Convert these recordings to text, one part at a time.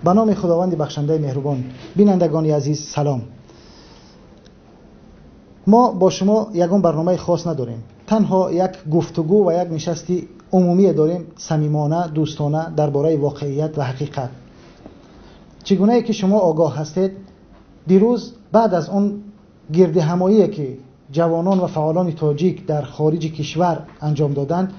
به نام خداوند بخشنده مهربان. بینندگان عزیز سلام. ما با شما یگان برنامه خاص نداریم، تنها یک گفتگو و یک نشستی عمومی داریم، صمیمانه دوستانه درباره واقعیت و حقیقت. چگونه ای که شما آگاه هستید، دیروز بعد از اون گرد همایی که جوانان و فعالان تاجیک در خارج کشور انجام دادند،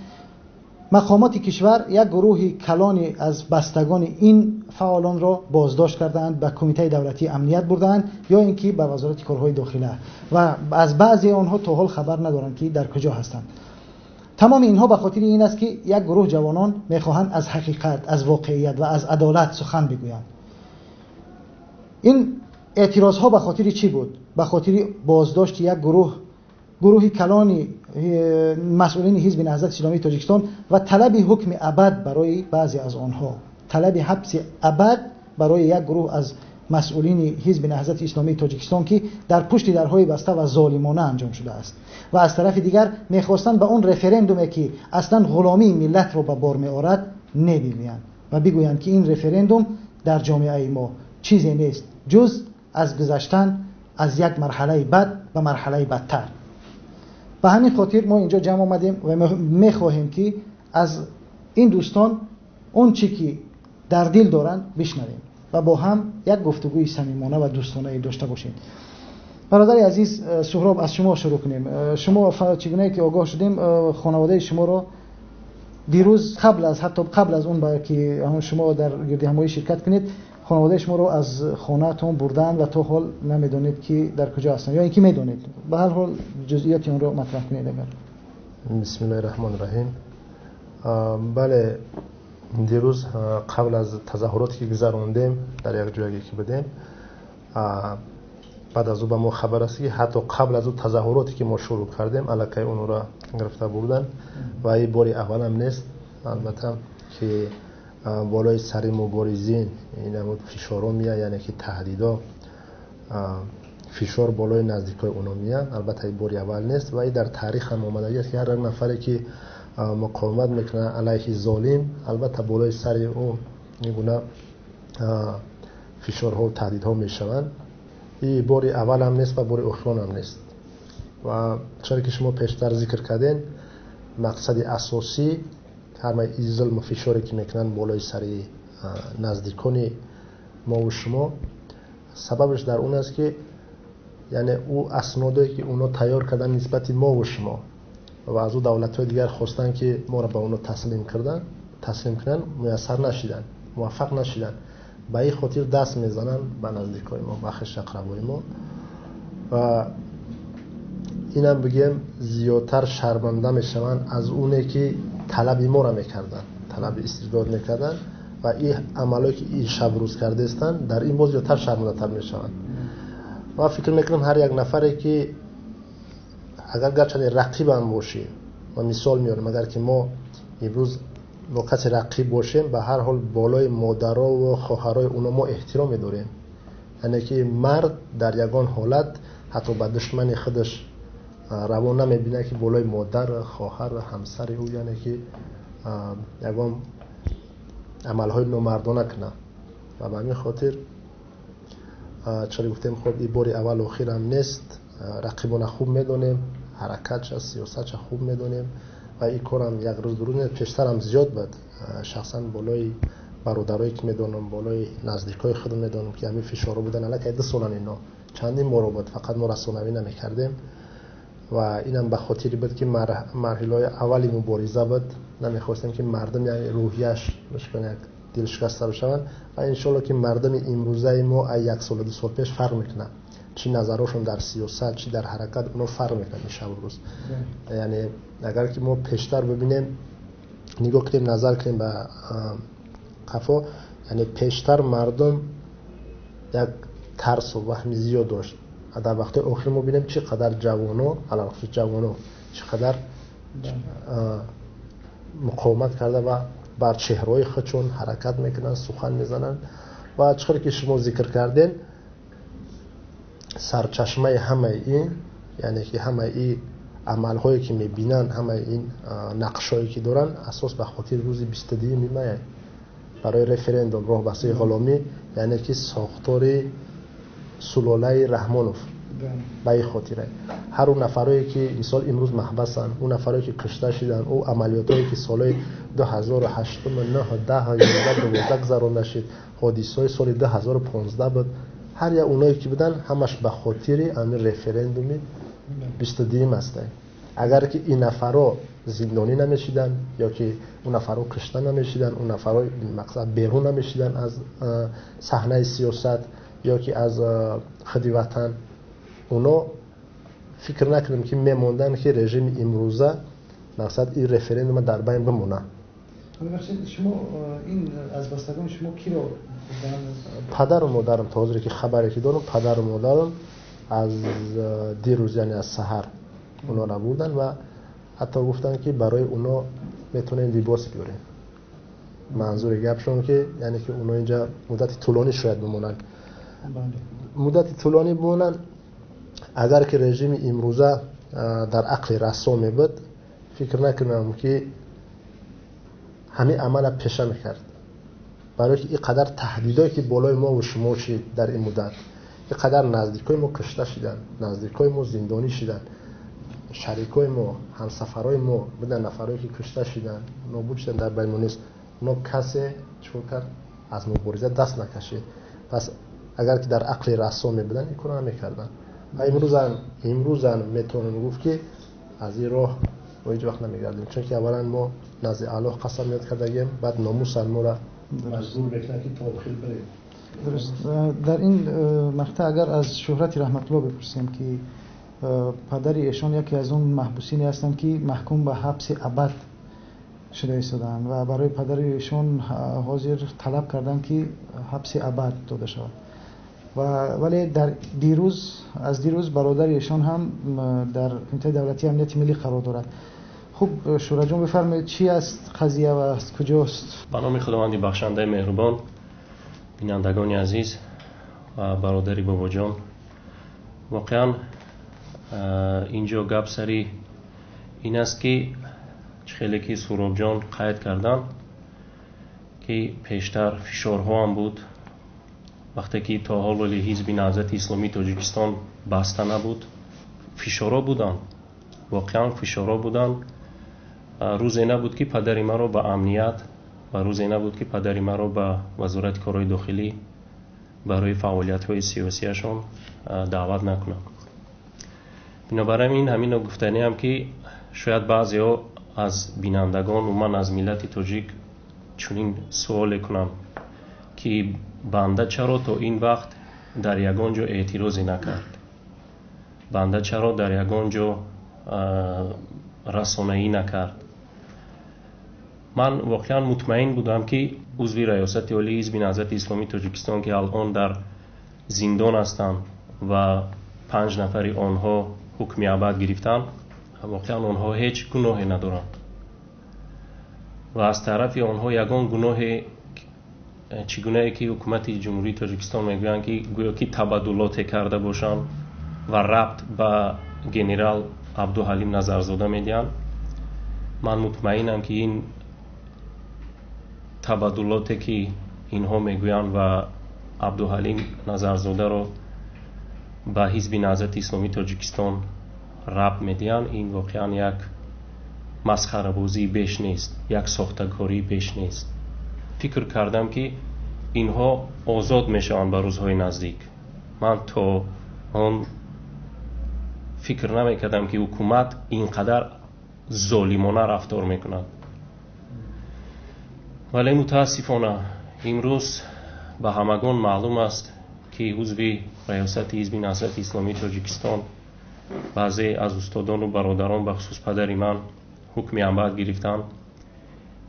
مقامات کشور یک گروه کلانی از بستگان این فعالان را بازداشت کردند، به کمیته دولتی امنیت بردند یا اینکه به وزارت کارهای داخله، و از بعضی آنها تا حال خبر ندارند که در کجا هستند. تمام اینها به خاطر این است که یک گروه جوانان میخواهند از حقیقت، از واقعیت و از عدالت سخن بگویند. این اعتراض ها به خاطر چی بود؟ به خاطر بازداشت یک گروه کلانی مسئولین حزب نهضت اسلامی تاجیکستان و طلب حکم ابد برای بعضی از آنها، طلب حبس ابد برای یک گروه از مسئولین حزب نهضت اسلامی تاجیکستان که در پشت درهای بسته و ظالمانه انجام شده است. و از طرف دیگر میخواستند به اون رفراندومی که اصلا غلامی ملت را به بار میآورد نبیگویند و بگویند که این رفراندوم در جامعه ما چیزی نیست جز از گذشتن از یک مرحله بد و مرحله بدتر. به همین خاطر ما اینجا جمع آمدیم و میخواهیم که از این دوستان اون چی که در دل دارن بشنویم و با هم یک گفتگوی صمیمانه و دوستانه داشته باشیم. برادر عزیز سهراب، از شما شروع کنیم. شما چگونه که آگاه شدیم، خانواده شما را دیروز قبل از اون که شما در گرد همایی شرکت کنید، خانواده شما رو از خانه‌تون بردن و تا حال نمیدونید که در کجا هستن یا اینکه میدونید. به هر حال جزئیات اون رو مطرح کنید. بسم الله الرحمن الرحیم. بله، دیروز قبل از تظاهراتی که گذراندیم در یک جایی که بودیم، بعد از او به ما خبر است که حتی قبل از او تظاهراتی که ما شروع کردیم الکی اون را گرفته بردن و این باری اول هم نیست. البته که بالای سر مبارزین این همون فشارا میاد، یعنی که تهدیدا فشار بالای نزدیکای اونا میاد. البته این باری اول نیست و این در تاریخ هم آمده است که هر نفری که مقاومت میکنه علیه ظالم، البته بالای سر او میگونه فشارها و تهدیدها میشوند. این باری اول هم نیست و باری آخران هم نیست. و چرا که شما پیشتر ذکر کردین، مقصد اساسی همه این ظلم و فشاری که میکنن بالای سر نزدیکان ما و شما، سببش در اون است که یعنی او اسنادی که اونا تیار کردن نسبت ما و شما و از او دولت‌های دیگر خواستن که ما را به اونا تسلیم کنن، میسر نشیدن، موفق نشیدن. به این خاطر دست میزنن به نزدیکای ما، بخش اقربای ما. و اینم بگیم زیادتر شرمنده میشون از اونه که طلب ما را میکردن، طلب استبداد میکردن و این عملی که این شب روز کرده استن در این باز زیادتر شرمنده تر میشون. و فکر میکنم هر یک نفری که اگر گرچه رقیب هم باشیم، و مثال میارم اگر که ما امروز با کسی رقیب باشیم، به هر حال بالای مادرها و خواهرای اونا ما احترام داریم. یعنی که مرد در یگان حالت حتی به دشمن خودش روا نمیبینه که بالای مادر، خواهر و همسر او یعنی که یگان عملهای نامردانه کنه. و به همین خاطر چرا گفتیم خب این باری اول و اخیر هم نیست، رقیبان خوب میدونیم، حرکتش از سیاستش خوب میدونیم و این کارم یک روز درون پیشتر هم زیاد بود. شخصا بالای برادرایی که میدونم، بالای نزدیکای خودم میدونم که همین فشارا بودن. البته 2 سال اینا چندین مورد بود، فقط ما رسانه‌ای نمی‌کردیم و اینم به خاطر بود که مرحله اولی مبارزه بود. نمی‌خواستیم که مردم یعنی روحیش مشکنه دل شکسته بشن و ان شاءالله که مردم امروزه ما 1 سال 2 سال پیش فرق میکنه، چی نظرشون در سیاست چی در حرکت اونو فرق میکنه شب و روز. یعنی اگر که ما پیشتر ببینیم، نگاه کنیم، نظر کنیم به قفا، یعنی پیشتر مردم یک ترس و وهم زیاد داشت. در وقت آخر ما ببینیم چقدر جوانو چقدر مقاومت کرده و بر چهرهای خودشون حرکت میکنن، سخن میزنن. و چطور که شما ذکر کردین، سرچشمه همه این یعنی که همه این عملهایی که میبینن، همه این نقشهایی که دارن، اساس به خاطر روز 22 مایه برای رفرندوم راهبسته غلامی، یعنی که ساختار سلاله رحمانوف. به این خاطره هر اون نفرایی که مثال امروز محبسن، اون نفرایی که کشته شدن، او عملیاتایی که سال 2008 9 10 11 12 گذرانده شد، حادثه‌های سال 2015 بود، هر یا اونایی که بودن همش به خاطر همین رفرندوم 22 است. اگر که این نفرا زندانی نمیشیدن یا که اون نفرا کشته نمیشیدن، اون نفرا مقصد بیرون نمیشیدن از صحنه سیاست یا که از خدمت وطن، اونا فکر نکردم که میموندن که رژیم امروزه مقصد این رفرندوم در بین بمونه. شما این از بستگان شما کی رو؟ پدر و مادرم تا حاضر که خبری که دارم، پدر و مادرم از دیروز یعنی از سحر اونا را بردن و حتی گفتن که برای اونا میتونن لباس بیارن. منظور گپشون که یعنی که اونا اینجا مدت طولانی شاید بمونن. مدت طولانی بمونن. اگر که رژیم امروزه در عقل رسام بود، فکر نکنم که همین عمل پیشه میکرد. برای که اینقدر تهدیدایی که بالای ما و شما شد در این مدت، اینقدر نزدیکای ما کشته شدن، نزدیکای ما زندانی شدن، شریکای ما، همسفرای ما بودن، نفرایی که کشته شدن، نابود شدن در بیمونیس، اونا کسی چون کرد از مبارزه دست نکشید. پس اگر که در عقل رسام بودن این کارو نمیکردن. امروزن میتونم گفت که از این راه و هیچ وقت نمیگردیم، چون که اولا ما نزد الله قسم یاد کردیم، بعد ناموس ما را مجبور میکنه که توخیل بریم. درست. در این مقطع اگر از شهرت رحمت الله بپرسیم که پدر ایشان یکی از اون محبوسینی هستند که محکوم به حبس ابد شده ایستادن و برای پدر ایشان حاضر طلب کردن که حبس ابد داده شود. ولی در دیروز برادر ایشان هم در کمیته دولتی امنیت ملی قرار دارد. خوب شورا جان بفرمایید چی است قضیه و از کجاست؟ به نام خداوند بخشنده مهربان، بینندگان عزیز و برادری بابا جان، واقعا اینجا گپ سری این است که خیلی که سهراب جان قید کردن که پیشتر فشارها هم بود وقتی که تا حال ولی حزب نهضت اسلامی تاجیکستان بسته نبود. فشارها بودن، واقعا فشارها بودن. روزی نبود که پدری ما رو به امنیت و روزی نبود که پدری ما رو به وزارت کارهای داخلی برای فعالیت‌های سیاسیشون دعوت نکنم. بنابراین این همین رو گفتنی هم که شاید بعضی ها از بینندگان و من از ملت تاجیک چنین سوال کنم که بنده چرا تا این وقت در یگان جا اعتراضی نکرد، بنده چرا در یگان جا رسانه‌ای نکرد. من واقعا مطمئن بودم که عضو ریاست عالی حزب نهضت اسلامی تاجیکستان که الان در زندان هستند و 5 نفری آنها حکم ابد گرفتن، واقعا آنها هیچ گناهی ندارند و از طرف آنها یگان گناه چگونه که حکومت جمهوری تاجیکستان میگویند که گویا که تبادلات کرده باشند و ربط به گنرال عبدالحلیم نظرزاده میدن. من مطمئنم که این تبادلاتی که اینها میگویند و عبدالحلیم نظرزاده رو به حزب نهضت اسلامی تاجیکستان ربط میدن، این واقعا یک مسخره بازی بیش نیست، یک ساختگاری بیش نیست. فکر کردم که اینها آزاد میشن به روزهای نزدیک. من تا آن فکر نمیکردم که حکومت اینقدر ظالمانه رفتار میکند. ولی متاسفانه امروز به همگان معلوم است که عضو ریاست حزب نهضت اسلامی تاجیکستان بعضی از استادان و برادران به خصوص پدری من حکم ابد گرفتند.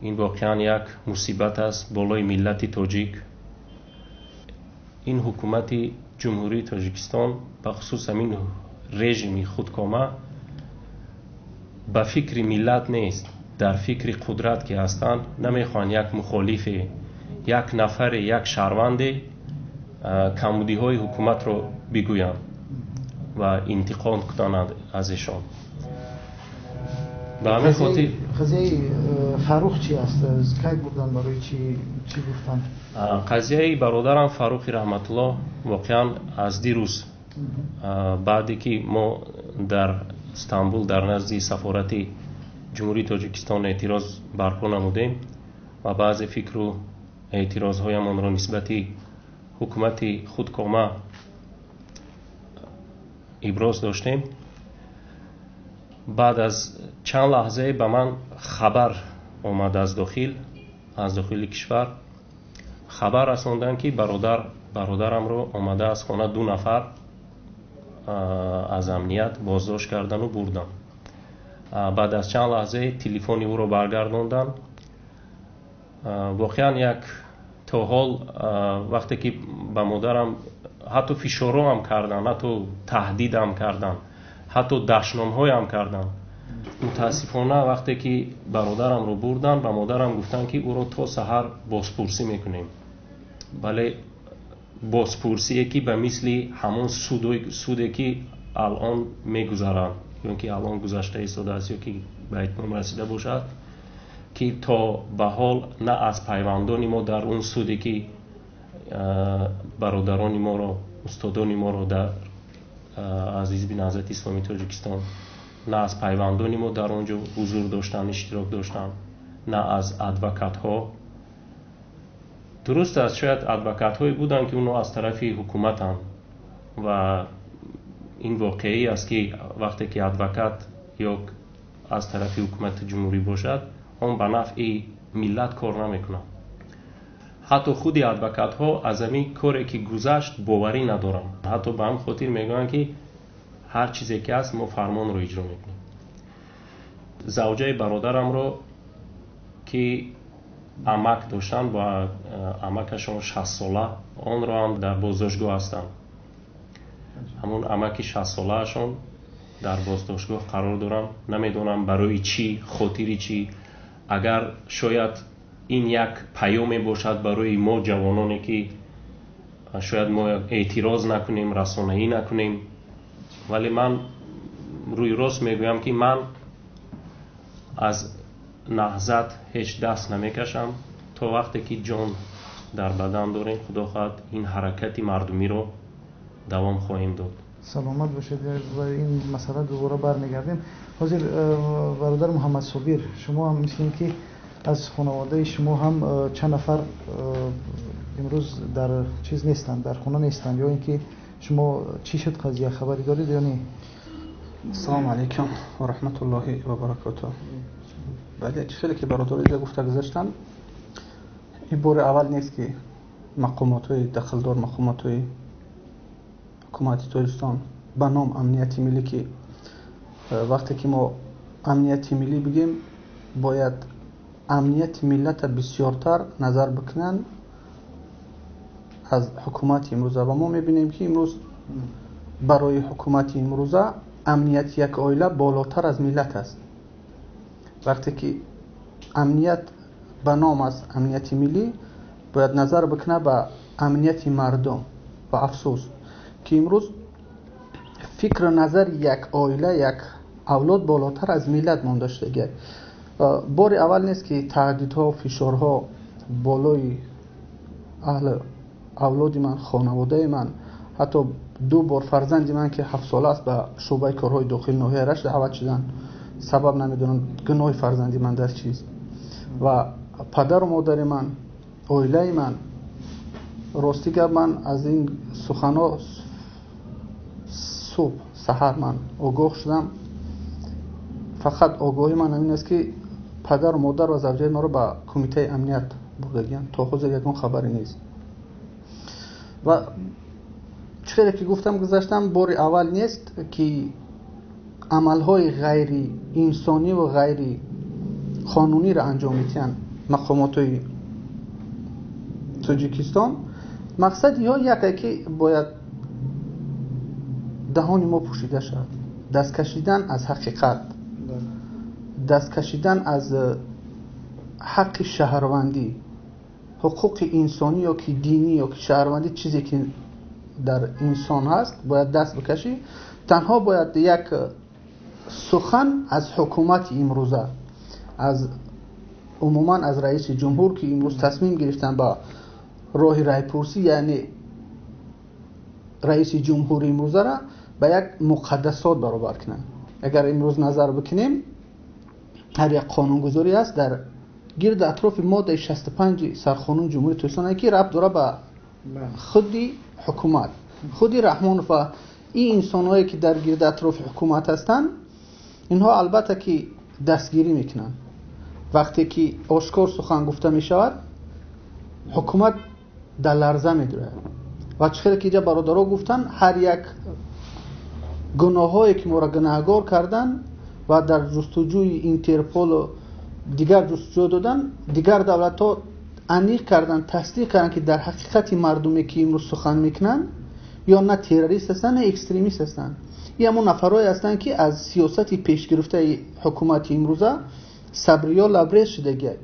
این واقعا یک مصیبت است بالای ملت تاجیک. این حکومت جمهوری تاجیکستان به خصوص همین رژیم خودکامه به فکر ملت نیست، در فکر قدرت که هستند. نمیخوان یک مخالف، یک نفر، یک شهروند کمبودی های حکومت رو بگویند و انتقاد کنند ازشان. به همین خاطر قضیه فاروق چی است؟ کی بردن برای چی گفتن؟ قضیه برادرم فاروق رحمت الله واقعا از دیروز بعدی که ما در استانبول در نزد سفارت جمهوری تاجیکستان اعتراض برپا نمودیم و بعض فکر و اعتراض هایمان را نسبتی حکومت خودکامه ابراز داشتیم. بعد از چند لحظه به من خبر آمد از داخل کشور خبر رساندن که برادرم رو آمده از خانه 2 نفر از امنیت بازداشت کردن و بردن. بعد از چند لحظه تلفنی او رو برگرداندن. واقعا یک تا حال وقتی که به مادرم حتی فشار هم کردن، حتی تهدید هم کردن، حتی دشنام های هم کردن. متاسفانه وقتی که برادرم رو بردن به مادرم گفتن که او رو تا سحر بازپرسی میکنیم. بله بازپرسی که به مثل همون سودی که الان میگذارن یا که الان گذشته ایستاده است یا که به اتمام رسیده باشد که تا به حال نه از پیوندان ما در اون سودی که برادران ما رو استادان ما رو در از حزب نهضت اسلامی تاجیکستان نه از پیوندان ما در اونجا حضور داشتن، اشتراک داشتن، نه از ادوکات ها. درست است شاید ادوکات هایی بودن که اونو از طرف حکومت هم و این واقعی است که وقتی که ادوکات یا از طرف حکومت جمهوری باشد اون به نفع ملت کار نمیکنه. حتی خود ادوکات ها از همین کاری که گذشت باوری ندارن. حتی به هم خاطر میگن که هر چیزی که هست ما فرمان رو اجرا میکنیم. زوجه برادرم رو که عمک داشتن با عمکشون 60 ساله آن رو هم در بازداشتگاه هستن. همون عمک 60 ساله شون در بازداشتگاه قرار دارن. نمیدونم برای چی، خاطری چی. اگر شاید این یک پیامی باشد برای ما جوانانی که شاید ما اعتراض نکنیم، رسانه‌ای نکنیم، ولی من روی راست میگویم که من از نهضت هیچ دست نمیکشم تا وقتی که جان در بدن داریم. خدا خواهد این حرکت مردمی رو دوام خواهیم داد. سلامت باشید و این مسئله دوباره برمیگردیم. حاضر برادر محمد صابر، شما هم مثل که از خانواده شما هم چند نفر امروز در چیز نیستند، در خونه نیستند، یا اینکه شما چی شد قضیه خبری دارید یا نه؟ السلام علیکم و رحمت الله و برکاته. بله چیزی که برادر گفته گذاشتن این بار اول نیست که مقامات‌های دخلدار، مقامات‌های حکومت تاجیکستان به نام امنیتی ملی، که وقتی که ما امنیتی ملی بگیم باید امنیت ملت بسیارتر نظر بکنن از حکومت امروزه. و ما میبینیم که امروز برای حکومت امروزه امنیت یک عائله بالاتر از ملت است. وقتی که امنیت به نام از امنیت ملی باید نظر بکنه به امنیت مردم. و افسوس که امروز فکر و نظر یک عائله، یک اولاد بالاتر از ملت مانده شده. بار اول نیست که تهدیدها و فشارها بالای اهل اولاد من، خانواده من، حتی 2 بار فرزند من که 7 ساله است به شعبه کارهای داخل ناحیه رشت دعوت شدن. سبب نمیدونم گناه فرزندی من در چیز. و پدر و مادر من، عائله من، راستی که من از این سخنا صبح سحر من آگاه شدم. فقط آگاهی من این است که پدر و مادر و زوجه ما رو به کمیته امنیت بردگیان. تا حاضر یکون خبری نیست. و چیزی که گفتم گذاشتم بار اول نیست که عملهای غیر انسانی و غیر قانونی را انجام میدن مقامات تاجیکستان. مقصد یا یکی که باید دهان ما پوشیده شد، دست کشیدن از حقیقت، دست کشیدن از حق شهروندی، حقوق انسانی یا که دینی یا که شهروندی، چیزی که در انسان هست باید دست بکشی. تنها باید یک سخن از حکومت امروزه، از عموما از رئیس جمهور که امروز تصمیم گرفتن با راه رایپرسی، یعنی رئیس جمهور امروزه را به یک مقدسات برابر کنن. اگر امروز نظر بکنیم هر یک قانونگذاری است در گرد اطراف ماده 65 سرقانون جمهوری ترکستان که ربط داره به خودی حکومت، خودی رحمان و این انسان‌هایی که در گرد اطراف حکومت هستند، اینها البته که دستگیری میکنن. وقتی که آشکار سخن گفته می شود حکومت در لرزه میدره و چخیلی که اینجا برادرها گفتن هر یک گناهایی که ما را گناهگار کردن و در جستجوی اینترپول و دیگر جستجو دادن، دیگر دولت ها انیق کردن، تصدیق کردن که در حقیقت مردمی که امروز سخن میکنن یا نه تروریست هستن نه اکستریمیست هستن. این همون نفرایی هستن که از سیاست پیش گرفته حکومت امروزه صبریا لبریز شده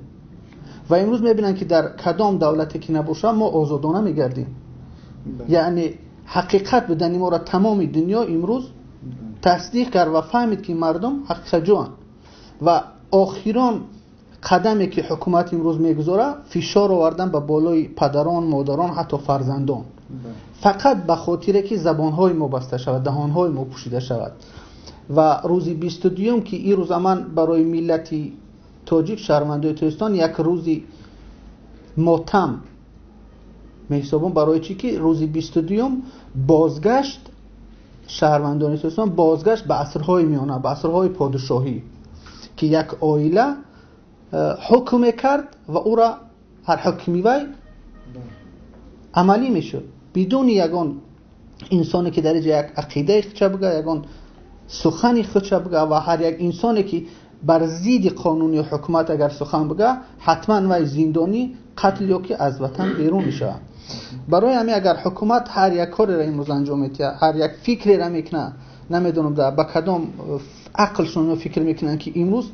و امروز میبینن که در کدام دولتی که نباشه ما آزادانه میگردیم. یعنی حقیقت بدنی ما را تمام دنیا امروز تصدیق کرد و فهمید که مردم حقیقت جوان و آخران قدمی که حکومت امروز میگذاره فشار آوردن به بالای پدران، مادران، حتی فرزندان، فقط به خاطر که زبانهای ما بسته شود، دهانهای ما پوشیده شود. و روزی 22 که این روز من برای ملت تاجیک شهروندان ترکستان یک روزی ماتم میحسابم، برای چی که روزی 22 بازگشت شهروندان ترکستان، بازگشت به عصرهای میانه، به عصرهای پادشاهی که یک عائله حکم کرد و او را هر حکمی وی عملی میشد بدون یگان انسانی که در یک عقیده خودش بگه، یگان سخنی خودش بگه و هر یک انسانی که بر ضد قانونی حکومت اگر سخن بگه حتما وی زندانی، قتل یا که از وطن بیرون میشه. برای همین اگر حکومت هر یک کاری را امروز انجام میده، هر یک فکری را میکنه، نمیدونم در با کدام عقلشون فکر میکنن که امروز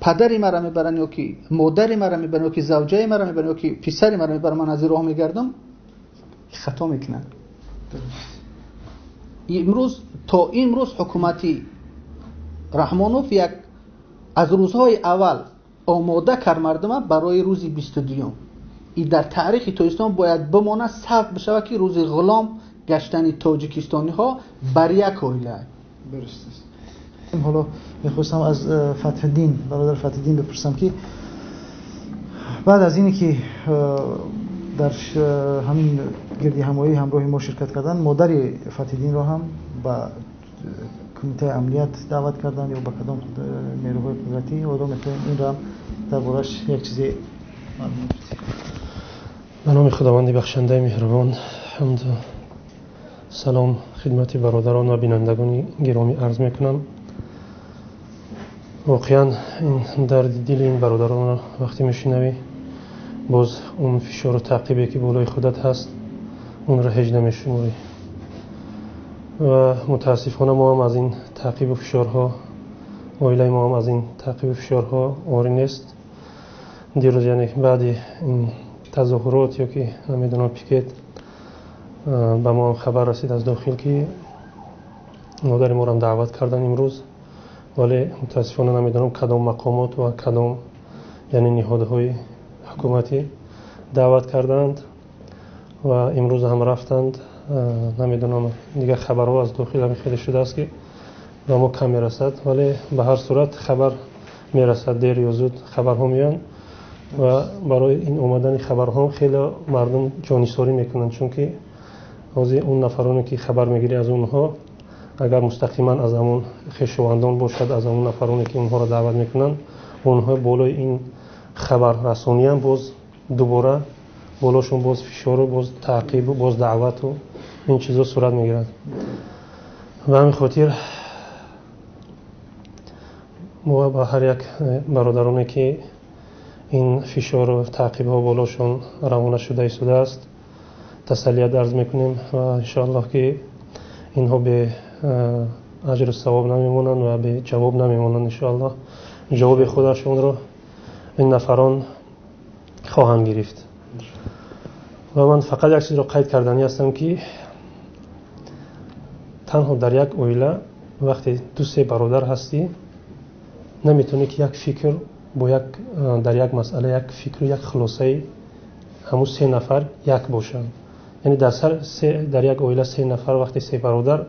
پدری مرا میبرن یا که مادری مرا میبرن یا که زوجه مرا میبرن یا که پسری مرا میبرن، من از راه میگردم، خطا میکنن. امروز تا امروز حکومتی رحمانوف یک از روزهای اول آماده کرد مردم برای روزی 22 این در تاریخ ترکستان باید بمانه، ثبت بشه که روز غلام گشتن تاجیکستانی ها بر یک عائله. درست است. حالا میخواستم از فتح الدین، برادر فتح الدین بپرسم که بعد از اینی که در همین گردی همایی همراه ما شرکت کردن، مادر فتح الدین را هم با کمیته امنیت دعوت کردن یا با کدام نیروهای قدرتی و آدم این را هم دربارش یک چیزی به نام خداوند بخشنده مهربان، حمد و سلام خدمت برادران و بینندگان گرامی عرض میکنم. واقعا این درد دل این برادران را وقتی میشنوی باز اون فشار و تعقیبی که بالای خودت هست اون را هیچ نمیشنوی و متاسفانه ما هم از این تعقیب و فشارها، عائله ما هم از این تعقیب و فشارها عاری نیست. دیروز یعنی بعد این تظاهرات یا که نمیدونم پیکت به ما هم خبر رسید از داخل که مادر ما را دعوت کردن امروز، ولی متاسفانه نمیدونم کدام مقامات و کدام یعنی نهادهای حکومتی دعوت کردند و امروز هم رفتند. نمیدونم دیگه خبرها از داخل هم خیلی شده است که به ما کم میرسد، ولی به هر صورت خبر میرسد، دیر یا زود خبرها میان و برای این اومدن خبرها خیلی مردم جانیساری میکنند، چون که از اون نفرانی که خبر میگیری از اونها اگر مستقیما از همون خویشاوندان باشد، از همون نفرانی که اونها را دعوت میکنن، اونها بالای این خبر رسانی هم باز دوباره بالاشون باز فشار و باز تعقیب و باز دعوت و این چیزا صورت میگیرد. و همین خاطر ما با هر یک برادرانی که این فشار و تعقیب ها بالاشون روانه شده ایستاده است تسلیت عرض میکنیم و انشاءالله که اینها به اجر و ثواب نمیمونن و به جواب نمیمونن. انشاءالله جواب خودشون رو این نفران خواهند گرفت. و من فقط یک چیز رو قید کردنی هستم که تنها در یک عائله وقتی دو سه برادر هستی نمیتونی که یک فکر با یک در یک مسئله یک فکر یک خلاصه همون سه نفر یک باشن. یعنی در یک عائله سه نفر وقتی سه برادر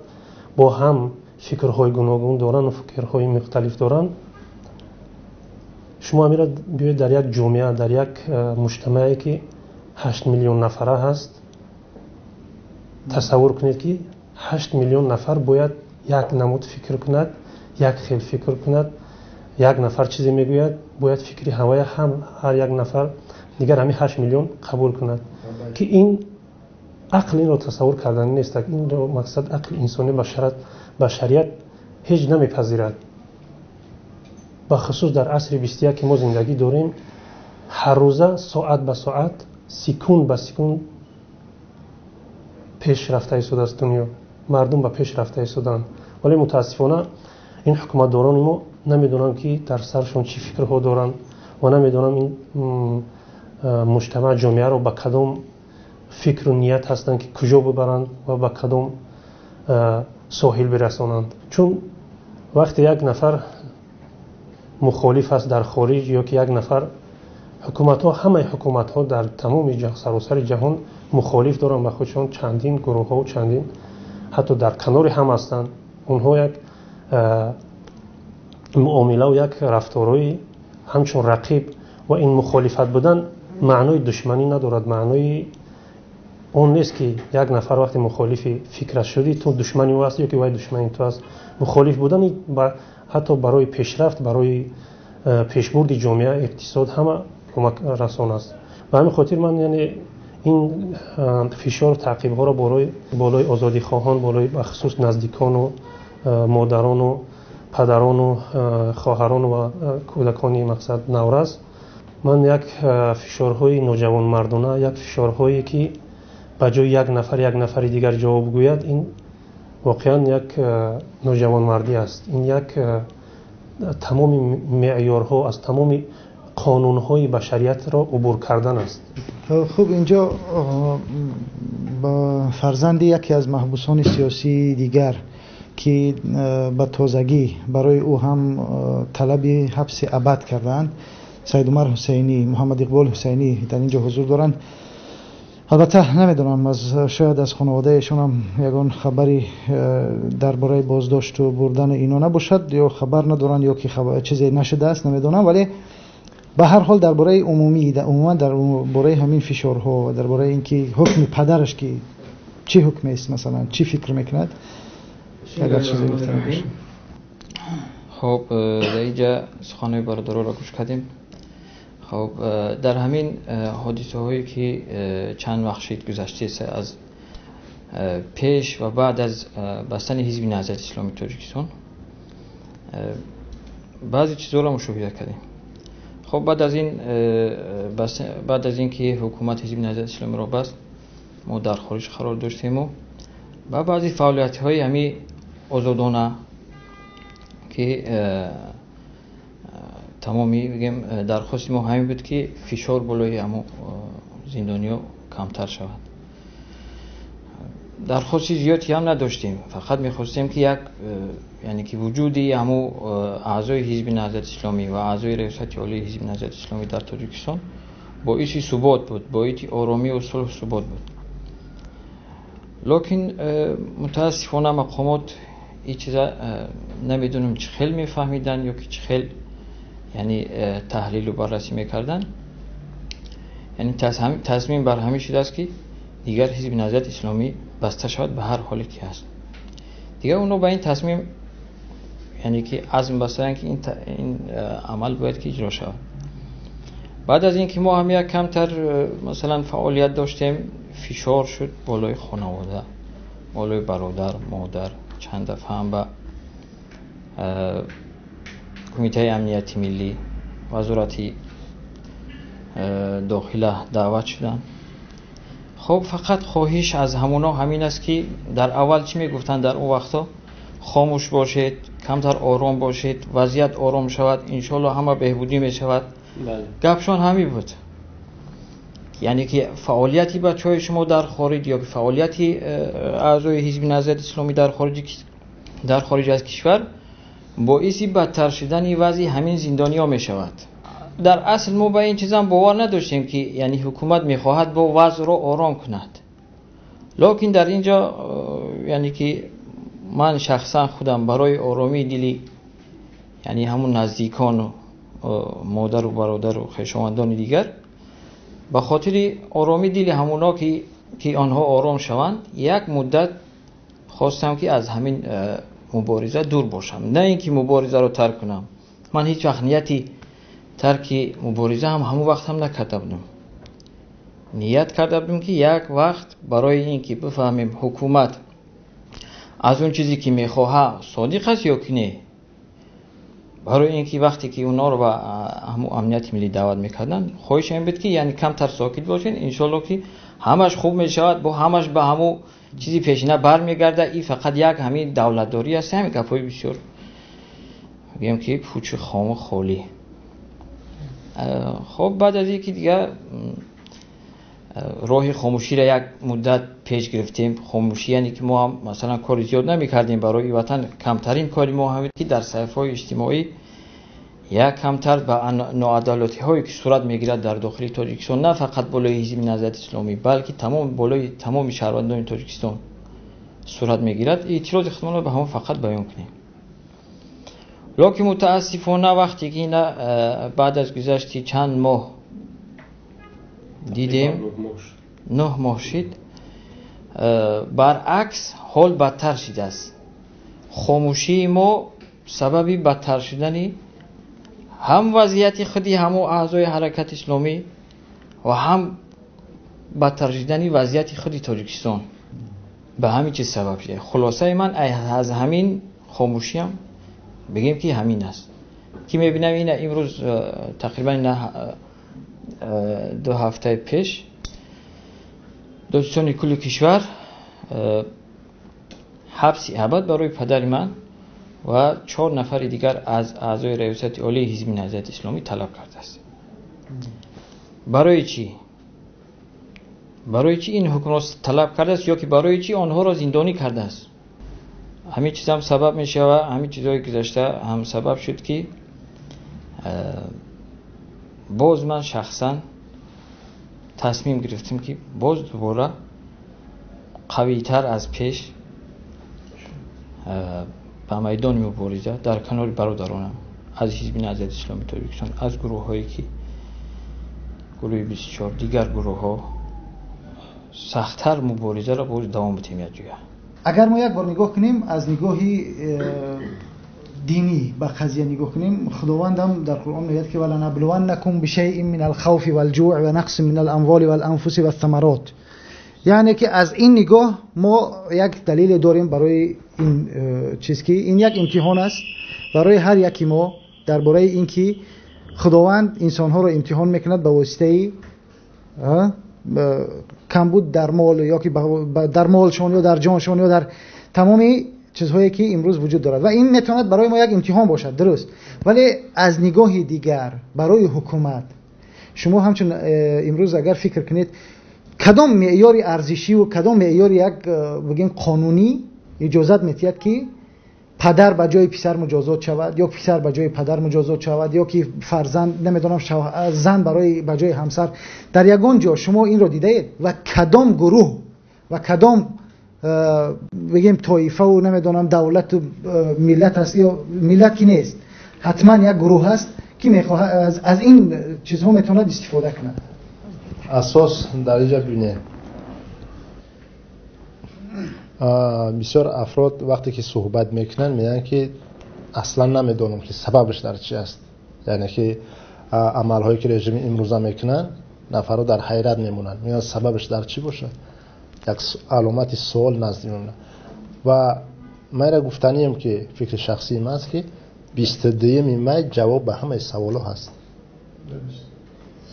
با هم فکرهای گوناگون دارن و فکرهای مختلف دارن، شما میرا بیاید در یک جامعه در یک مجتمعی که 8 میلیون نفره هست تصور کنید که 8 میلیون نفر باید یک نمود فکر کند، یک خیل فکر کند، یک نفر چیزی میگوید باید فکری هوای هر یک نفر دیگر همین 8 میلیون قبول کند که این عقل این رو تصور کردن نیست. این رو مقصد عقل انسانی بشریت هیچ نمیپذیرد. با خصوص در عصر 21 که ما زندگی داریم، هر روزه ساعت به ساعت سکون به سکون پیش رفته ایستاده است دنیا، مردم به پیش رفته ایستادن، ولی متاسفانه این حکومتداران ما نمیدونن که در سرشون چی فکرها دارن و نمیدونن این مجتمع جامعه رو به کدام فکر و نیت هستن که کجا ببرند و به کدام ساحل برسانند. چون وقتی یک نفر مخالف است در خارج یا که یک نفر همه حکومت ها در تمام سراسر جهان مخالف دارن به خودشون، چندین گروه ها و چندین حتی در کنار هم هستند، اونها یک معامله و یک رفتارهای همچون رقیب و این مخالفت بودن معنای دشمنی ندارد. معنای اون نیست که یک نفر وقتی مخالف فکرش شدی تو دشمنی او است یا که وای دشمنی تو است. مخالف بودن حتی برای پیشرفت، برای پیشبرد جامعه، اقتصاد همه کمک رسان است. و همین خاطر من یعنی این فشار تعقیب ها را بالای آزادی خواهان، بالای بخصوص نزدیکان و مادران و پدران و خواهران و کودکان مقصد نورز، من یک فشارهای نوجوان مردانه، یک فشارهایی که به جای یک نفر دیگر جواب گوید، این واقعا یک نوجوان مردی است. این یک تمام معیارها از تمام قانونهای بشریت را عبور کردن است. خب اینجا با فرزند یکی از محبوسان سیاسی دیگر که به تازگی برای او هم طلب حبس ابد کردند، سید عمر حسینی، محمد اقبال حسینی در اینجا حضور دارند. البته نمیدونم شاید از خانوادهشون هم یگان خبری درباره بازداشت و بردن اینا نباشد یا خبر ندارن یا که چیزی نشده است، نمیدونم. ولی به هر حال درباره عموما درباره همین فشارها و درباره اینکه حکم پدرش که چی حکم است، مثلا چی فکر میکند، اگر چیزی گفته باشه. خب در اینجا سخنهای برادرها را گوش کردیم. خب در همین حادثه هایی که چند وقت گذشته از پیش و بعد از بستن حزب نهضت اسلامی تاجیکستان بعضی چیزها را مشاهده کردیم. خب بعد از این که حکومت حزب نهضت اسلامی را بست، ما در خارج قرار داشتیم و بعضی فعالیت های همی آزادانه که تمامی بگیم درخواست ما همین بود که فشار بالای همو زندانیا کمتر شود. درخواستی زیادی هم نداشتیم، فقط میخواستیم که یک یعنی که وجودی همو اعضای حزب نهضت اسلامی و اعضای ریاست عالی حزب نهضت اسلامی در تاجیکستان باعث ثبات بود، باعث آرامی و صلح ثبات بود. لکن متاسفانه مقامات این چیزا نمیدونم چه خیلی میفهمیدن یا که چه خیلی یعنی تحلیل و بررسی میکردن. یعنی تصمیم بر همین شده است که دیگر حزب نهضت اسلامی بسته شود به هر حالی که هست. دیگر اونو با این تصمیم یعنی که عزم بستن که این عمل باید که اجرا شود. بعد از اینکه ما هم یک کمتر مثلا فعالیت داشتیم، فشار شد بالای خانواده، بالای برادر، مادر. چند دفعه هم به کمیته امنیتی ملی، وزارت داخله دعوت شدن. خب فقط خواهش از همونا همین است که در اول چی میگفتن در اون وقتا؟ خاموش باشید، کمتر آرام باشید، وضعیت آرام شود، انشالله همه بهبودی می شود. گپشان همین بود، یعنی که فعالیتی بچهای شما در خارج یا فعالیتی اعضای حزب نهضت اسلامی در خارج در خارج از کشور باعث بدتر شدن وضع همین زندانی‌ها میشود. در اصل ما به این چیزا باور نداشتیم که یعنی حکومت میخواهد با وضع را آرام کند، لکن در اینجا یعنی که من شخصا خودم برای آرامی دلی یعنی همون نزدیکان و مادر و برادر و خویشاوندان دیگر، به خاطر آرامی دل همونا که آنها آرام شوند، یک مدت خواستم که از همین مبارزه دور باشم، نه اینکه مبارزه رو ترک کنم. من هیچ وقت نیتی ترک مبارزه همون وقت هم نکرده بودم. نیت کرده بودم که یک وقت برای اینکه بفهمیم حکومت از اون چیزی که میخواه صادق است یا که نه، برای اینکه وقتی که اونا رو به همون امنیت ملی دعوت میکردن، خواهش این بود که یعنی کمتر ساکت باشین، انشالله که همش خوب میشود، با همش به همون چیزی پیشینه برمیگرده. این فقط یک همین دولتداری است، همین گپای بسیار میگم که پوچ خام و خالی. خب بعد از اینکه دیگه راه خاموشی را یک مدت پیش گرفتیم. خاموشی یعنی که ما هم مثلا کار زیاد نمی‌کردیم برای وطن، کمترین کاری ما همین که در صحیفه‌های اجتماعی یک کمتر به ناعدالتی‌هایی که صورت می‌گیرد در داخل تاجیکستان، نه فقط بالای حزب نهضت اسلامی بلکه بالای تمام شهروندان تاجیکستان صورت می‌گیرد، اعتراض خودمان را به همون فقط بیان کنیم. لکن متاسفانه وقتی که بعد از گذشت چند ماه دیدیم 9 ماه شد، برعکس حال بدتر شده است. خاموشی ما سببی بدتر شدنی هم وضعیت خودی همو اعضای حرکت اسلامی و هم بدتر شدنی وضعیت خودی تاجیکستان به همین چیز سبب شده. خلاصه من از همین خاموشی هم بگیم که همین است که میبینم این امروز تقریبا 2 هفته پیش دوستان کل کشور حبس ابد برای پدر من و 4 نفر دیگر از اعضای ریاست عالی حزب نهضت اسلامی طلب کرده است. برای چی؟ برای چی این حکومت طلب کرده است یا که برای چی آنها را زندانی کرده است؟ همین چیز هم سبب میشه و همین چیزهای گذشته هم سبب شد که باز من شخصا تصمیم گرفتم که باز دوباره قوی‌تر از پیش به میدان مبارزه در کنار برادرانم از حزب نهضت اسلامی تاجیکستان، از گروه‌هایی که گروه 24 دیگر گروه‌ها سخت‌تر مبارزه را باز دوام بدیم. اگر ما یک بار نگاه کنیم از نگاهی دینی به قضیه نگاه کنیم، خداوند هم در قرآن میگه که ولنبلونکم بشیء من الخوف والجوع و نقص من الاموال والانفس والثمرات، یعنی که از این نگاه ما یک دلیل داریم برای این چیز که این یک امتحان است برای هر یکی ما درباره اینکه خداوند انسان‌ها را امتحان میکند به واسطه کمبود در مال یا که در مالشون یا در جانشون یا در تمامی چیزهایی که امروز وجود دارد و این میتواند برای ما یک امتحان باشد، درست. ولی از نگاه دیگر برای حکومت شما همچون امروز اگر فکر کنید کدام معیار ارزشی و کدام معیار یک بگیم قانونی اجازت میتید که پدر به جای پسر مجازات شود یا پسر به جای پدر مجازات شود یا که فرزند نمیدونم زن برای به جای همسر در یگان جا شما این رو دیده اید و کدام گروه و کدام بگیم طایفه و نمیدونم دولت و ملت هست یا ملت که نیست، حتما یک گروه هست که میخواه از این چیزها میتواند استفاده کنه. اساس در اینجا بینه بسیار افراد وقتی که صحبت میکنن میگن که اصلا نمیدونم که سببش در چی است، یعنی که عملهایی که رژیم امروزه میکنن نفرها در حیرت میمونن، میگن سببش در چی باشه، یک علامت سوال نزد میمونه. و من را گفتنیم که فکر شخصی من است که 22 می جواب به همه سوالا هست،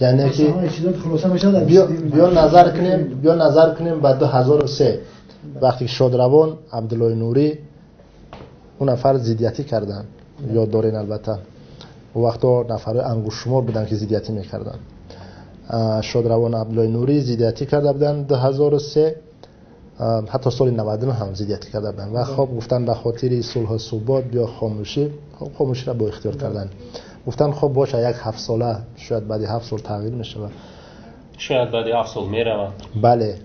یعنی که بیا نظر کنیم بعد 2003 وقتی شادروان عبدالله نوری اون نفر زیدیتی کردن، یاد دارین البته و وقتا نفر انگشت‌شمار بودن که زیدیتی میکردن. شادروان عبدالله نوری زیدیتی کرده بودن 2003 حتی سال 99 هم ضدیت کرده بودن و خب گفتن به خاطر صلح و ثبات بیا خاموشی، خب خاموشی را با اختیار کردن. گفتن خب باشه یک 7 ساله شاید بعد 7 سال تغییر میشه، شاید بعد 7 سال میره. بله،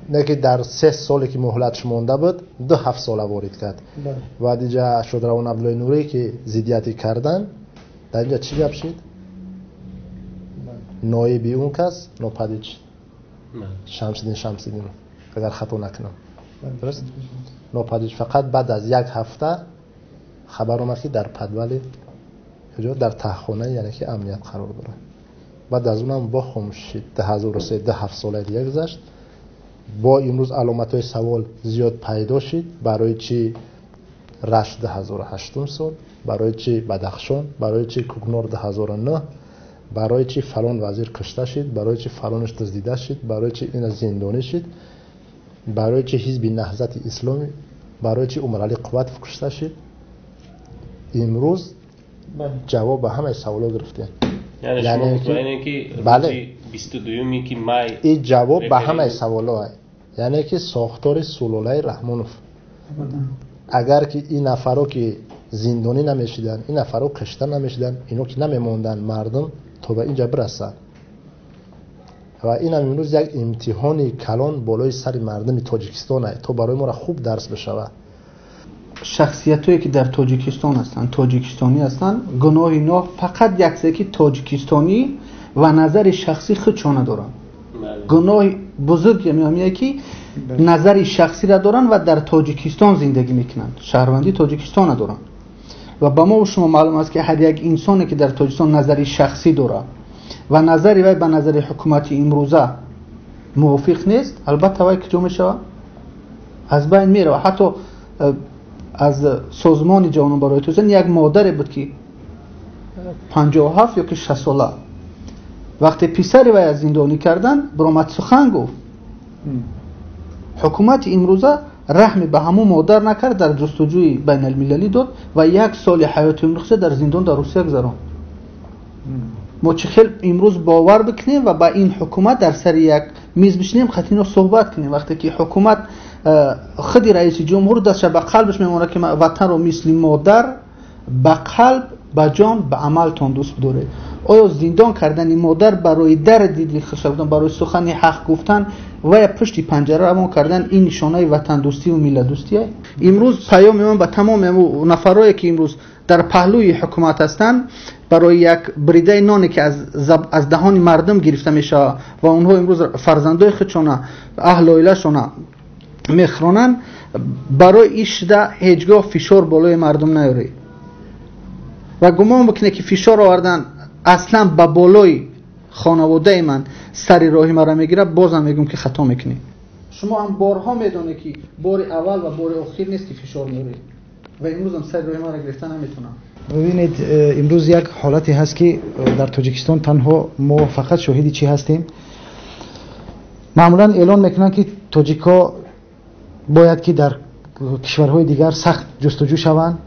نه که در 3 سالی که مهلتش مونده بود 7 ساله وارد کرد. و دیگه شد روان عبدالله نوری که ضدیتی کردن، در اینجا چی گپ شد؟ نایبی اون کس ناپدید شمس‌الدین اگر خطا نکنم درست ناپدید. فقط بعد از 1 هفته خبر اومد که در پدولی در تهخانه یعنی که امنیت قرار داره. بعد از اونم با خاموشی 2003 7 ساله دیگه گذشت. با امروز علامت‌های سوال زیاد پیدا شد. برای چی رشت 2008 سال، برای چی بدخشان، برای چی کوکنار 2009، برای چی فلان وزیر کشته شد، برای چی فلانش دزدیده شد، برای چی این زندانی شد، برای چی حزب نهضت اسلامی، برای چی عمر علی قوت کشته شد. امروز جواب به همه سوالا گرفتیم. یعنی که بله 22 که مای این جواب به همه سوالا است. یعنی که ساختار سلوله رحمانوف اگر که این نفرا که زندانی نمیشدن، این نفرا کشته نمیشدن، اینا که نمیموندن مردم تا به اینجا برسن. و این هم امروز یک امتحانی کلان بالای سر مردم تاجیکستان است تا برای ما را خوب درس بشوه. شخصیتایی که در تاجیکستان هستند، تاجیکستانی هستند، گناه اینا فقط یک که تاجیکستانی و نظر شخصی خودشان دارن. گناه بزرگ میامه که نظر شخصی را دارن و در تاجیکستان زندگی میکنن، شهروندی تاجیکستان دارن. و با ما و شما معلوم است که هر یک انسانی که در تاجیکستان نظری شخصی داره و نظری وی به نظر حکومت امروزه موافق نیست، البته وی که جو میشه از بین میره. و حتی از سازمان جهانی برای توسعه یک مادر بود که 57 یا که 60 ساله وقتی پسر وی از زندانی کردن برآمد سخن گفت. حکومت امروزه رحم به همون مادر نکرد، در جستجوی بین المللی داد و 1 سال حیات امروزه در زندان در روسیه گذراند. ما چه خیلی امروز باور بکنیم و با این حکومت در سر یک میز بشینیم خاطر صحبت کنیم. وقتی که حکومت خودی رئیس جمهور دستش به قلبش میمونه که وطن رو مثل مادر به قلب، به جان، به عمل تون دوست بداره. آیا زندان کردن مادر برای در دیدی خشب بودن، برای سخن حق گفتن و یا پشت پنجره رو کردن، این نشانه وطن دوستی و ملت دوستی است. امروز پیام من به تمام نفرایی که امروز در پهلوی حکومت هستند برای یک بریده نانی که از دهان مردم گرفته میشه و اونها امروز فرزندای خودشون اهل عائله‌شون میخرانن، برای ایشده هیچگاه فشار بالای مردم نیاری و گمان بکنه که فشار آوردن اصلا به بالای خانواده من سری راهی مرا میگیره، بازم میگم که خطا میکنی. شما هم بارها میدونه که بار اول و بار اخیر نیست که فشار میاری و امروز هم سری راهی مرا گرفتن نمیتونم. ببینید امروز یک حالتی هست که در تاجیکستان تنها ما فقط شاهدی چی هستیم. معمولا اعلان میکنن که تاجیکا باید که در کشورهای دیگر سخت جستجو شوند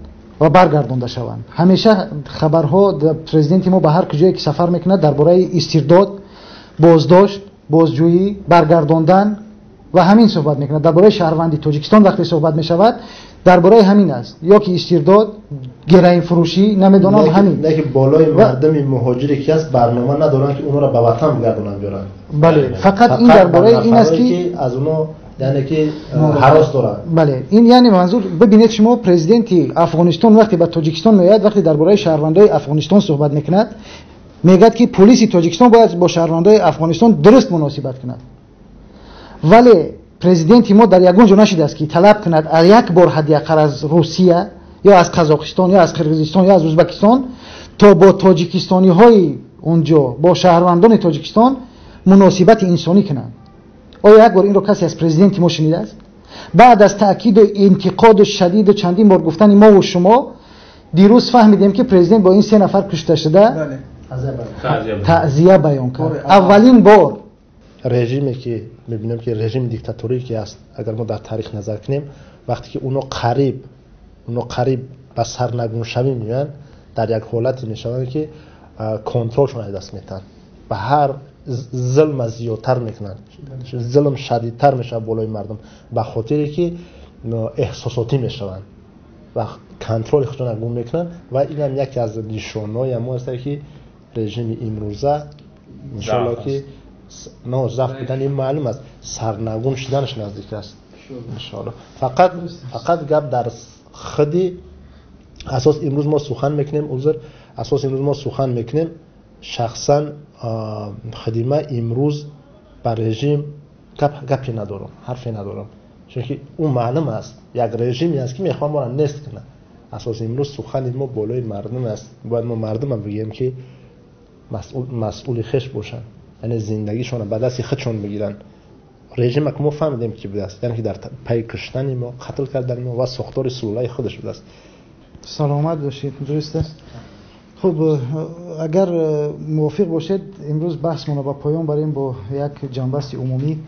و برگردانده شوند. همیشه خبرها پرزیدنت ما به هر کجایی که سفر میکنه درباره استرداد، بازداشت، بازجویی، برگرداندن و همین صحبت میکنه. درباره شهروندی تاجیکستان وقتی صحبت میشود درباره همین است، یا که استرداد، گرین فروشی، نمیدونم همین. نه که بالای مردم مهاجری که است برنامه ندارن که اونها را به وطن بگردونن بیارن. بله، فقط این درباره این است که از اونها یعنی که هراس دارن. بله، این یعنی منظور. ببینید شما پرزیدنت افغانستان وقتی به تاجیکستان میاد، وقتی درباره شهروندای افغانستان صحبت میکند، میگه که پلیس تاجیکستان باید با شهروندای افغانستان درست مناسبت کند. ولی پرزیدنت ما در یگان جا نشده است که طلب کند یک بار حداقل از روسیه یا از قزاقستان یا از قرقیزستان یا از ازبکستان تا با تاجیکستانی های اونجا با شهروندان تاجیکستان مناسبت انسانی کنند. آیا یک بار این رو کسی از پرزیدنت ما شنیده است؟ بعد از تاکید و انتقاد شدید و چندین بار گفتن ما و شما، دیروز فهمیدیم که پرزیدنت با این 3 نفر کشته شده تعزیه بیان کرد. اولین بار رژیمی که می‌بینیم که رژیم دیکتاتوری که است، اگر ما در تاریخ نظر کنیم، وقتی که اونو قریب به سرنگون شوی میان، در یک حالتی میشوند که کنترلشون از دست میدن و هر ظلم زیادتر میکنن، ظلم شدیدتر میشه بالای مردم به خاطری که احساساتی میشون و کنترل خودشون گم میکنن و این هم یکی از نشانه‌های ما است که رژیم امروزه انشالله که نه ضعف بودن این معلوم است، سرنگون شدنش نزدیک است انشالله. فقط گپ در خودی اساس امروز ما سخن میکنیم، اساس امروز ما سخن میکنیم، شخصا خدمه امروز بر رژیم گپی ندارم، حرفی ندارم، چون که اون معلوم است یک رژیمی است که میخواد ما را نست کنه. اساس امروز سخن ما بالای مردم است، باید ما مردم هم بگیم که مسئول خش باشن، یعنی زندگیشون به دست خودشون بگیرن. رژیم که ما فهمیدیم که بوده است، یعنی که در پی کشتن ما، قتل کردن ما و ساختار سلولای خودش بوده است. سلامت باشید. درست است. خب اگر موافق باشید امروز بحثمون رو با پایان بریم با یک جنبست عمومی.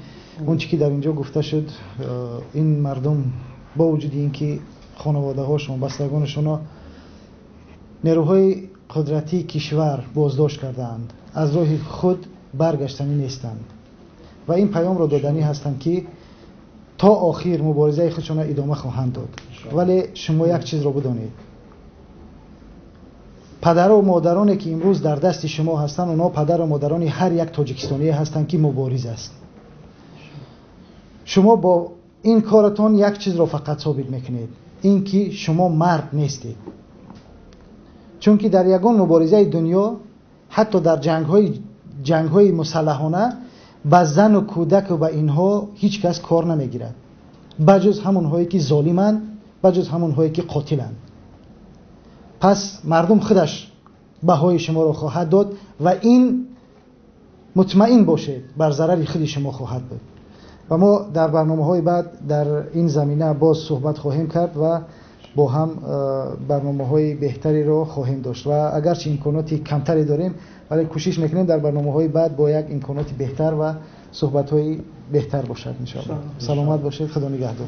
اون چیزی که در اینجا گفته شد، این مردم با وجود اینکه خانواده هاشون، بستگانشون نیروهای قدرتی کشور بازداشت کردند، از راه خود برگشتنی نیستند و این پیام را دادنی هستند که تا آخر مبارزه خودشون ادامه خواهند داد. ولی شما یک چیز را بدانید، پدر و مادرانی که امروز در دست شما هستند، اونا پدر و مادرانی هر یک تاجیکستانی هستند که مبارز است. شما با این کارتون یک چیز را فقط ثابت میکنید، این که شما مرد نیستید. چون که در یگان مبارزه دنیا، حتی در جنگ‌های مسلحانه، با زن و کودک و با اینها هیچ کس کار نمیگیرد، بجز همونهایی که ظالمند، بجز همونهایی که قاتلند. پس مردم خودش بهای شما را خواهد داد و این مطمئن باشید بر ضرر خود شما خواهد بود. و ما در برنامه‌های بعد در این زمینه باز صحبت خواهیم کرد و با هم برنامه‌های بهتری را خواهیم داشت و اگرچه امکاناتی کمتری داریم ولی کوشش میکنیم در برنامه‌های بعد با یک امکانات بهتر و صحبت‌های بهتر باشد ان شاء الله. سلامت باشید. خدا نگهدار.